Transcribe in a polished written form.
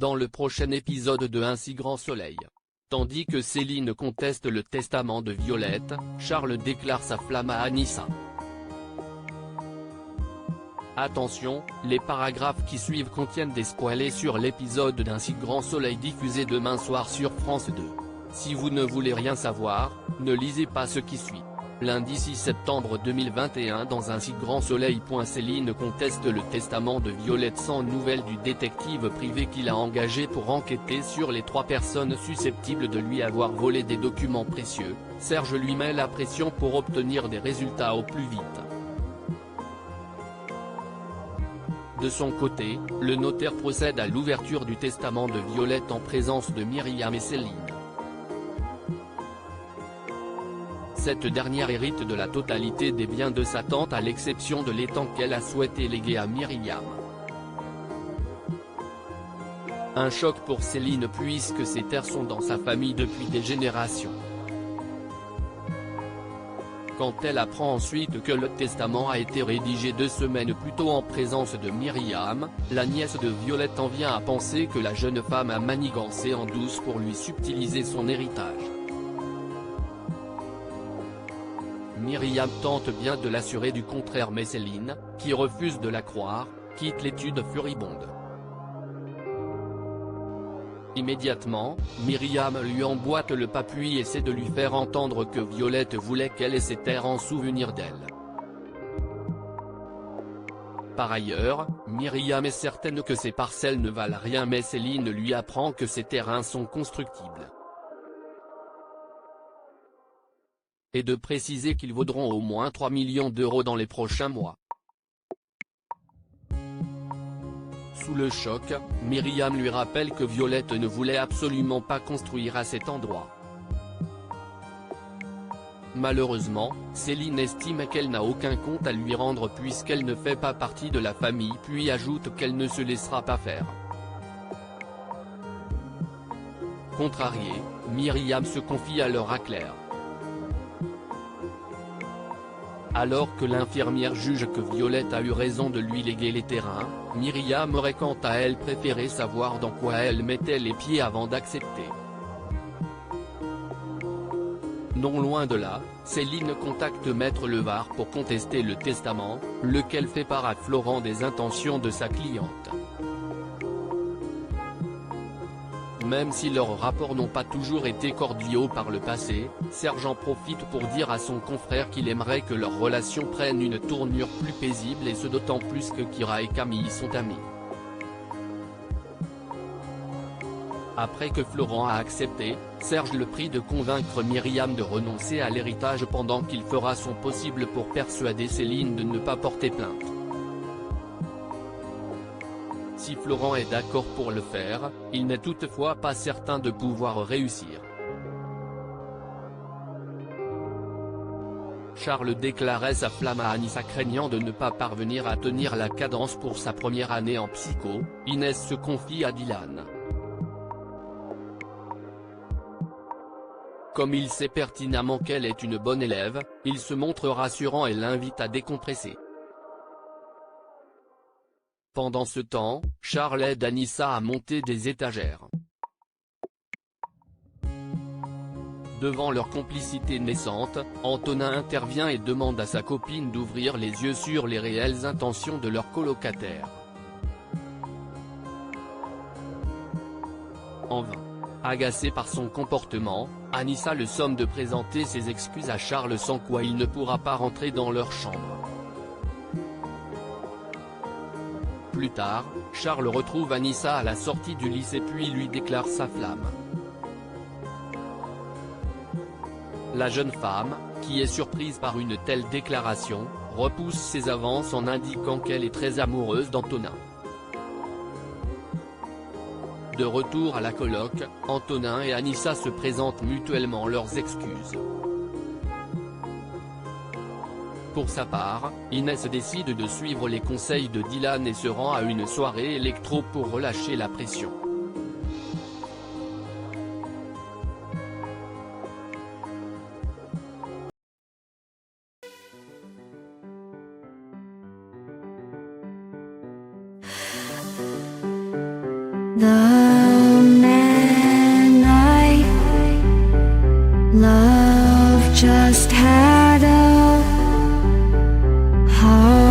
dans le prochain épisode de Un si grand soleil. Tandis que Céline conteste le testament de Violette, Charles déclare sa flamme à Anissa. Attention, les paragraphes qui suivent contiennent des spoilers sur l'épisode d'Un si grand soleil diffusé demain soir sur France 2. Si vous ne voulez rien savoir, ne lisez pas ce qui suit. Lundi 6 septembre 2021 dans Un si grand soleil. Céline conteste le testament de Violette sans nouvelles du détective privé qu'il a engagé pour enquêter sur les 3 personnes susceptibles de lui avoir volé des documents précieux. Serge lui met la pression pour obtenir des résultats au plus vite. De son côté, le notaire procède à l'ouverture du testament de Violette en présence de Myriam et Céline. Cette dernière hérite de la totalité des biens de sa tante à l'exception de l'étang qu'elle a souhaité léguer à Myriam. Un choc pour Céline puisque ces terres sont dans sa famille depuis des générations. Quand elle apprend ensuite que le testament a été rédigé 2 semaines plus tôt en présence de Myriam, la nièce de Violette en vient à penser que la jeune femme a manigancé en douce pour lui subtiliser son héritage. Myriam tente bien de l'assurer du contraire mais Céline, qui refuse de la croire, quitte l'étude furibonde. Immédiatement, Myriam lui emboîte le pas puis essaie de lui faire entendre que Violette voulait qu'elle ait ses terres en souvenir d'elle. Par ailleurs, Myriam est certaine que ces parcelles ne valent rien mais Céline lui apprend que ces terrains sont constructibles. Et de préciser qu'ils vaudront au moins 3 millions d'euros dans les prochains mois. Sous le choc, Myriam lui rappelle que Violette ne voulait absolument pas construire à cet endroit. Malheureusement, Céline estime qu'elle n'a aucun compte à lui rendre puisqu'elle ne fait pas partie de la famille puis ajoute qu'elle ne se laissera pas faire. Contrariée, Myriam se confie alors à Claire. Alors que l'infirmière juge que Violette a eu raison de lui léguer les terrains, Myriam aurait quant à elle préféré savoir dans quoi elle mettait les pieds avant d'accepter. Non loin de là, Céline contacte Maître Levard pour contester le testament, lequel fait part à Florent des intentions de sa cliente. Même si leurs rapports n'ont pas toujours été cordiaux par le passé, Serge en profite pour dire à son confrère qu'il aimerait que leur relation prenne une tournure plus paisible et ce d'autant plus que Kira et Camille sont amis. Après que Florent a accepté, Serge le prie de convaincre Myriam de renoncer à l'héritage pendant qu'il fera son possible pour persuader Céline de ne pas porter plainte. Si Florent est d'accord pour le faire, il n'est toutefois pas certain de pouvoir réussir. Charles déclarait sa flamme à Anissa craignant de ne pas parvenir à tenir la cadence pour sa première année en psycho. Inès se confie à Dylan. Comme il sait pertinemment qu'elle est une bonne élève, il se montre rassurant et l'invite à décompresser. Pendant ce temps, Charles aide Anissa à monter des étagères. Devant leur complicité naissante, Antonin intervient et demande à sa copine d'ouvrir les yeux sur les réelles intentions de leur colocataire. En vain. Agacée par son comportement, Anissa le somme de présenter ses excuses à Charles sans quoi il ne pourra pas rentrer dans leur chambre. Plus tard, Charles retrouve Anissa à la sortie du lycée puis lui déclare sa flamme. La jeune femme, qui est surprise par une telle déclaration, repousse ses avances en indiquant qu'elle est très amoureuse d'Antonin. De retour à la coloc, Antonin et Anissa se présentent mutuellement leurs excuses. Pour sa part, Inès décide de suivre les conseils de Dylan et se rend à une soirée électro pour relâcher la pression. 나 Love just had a heart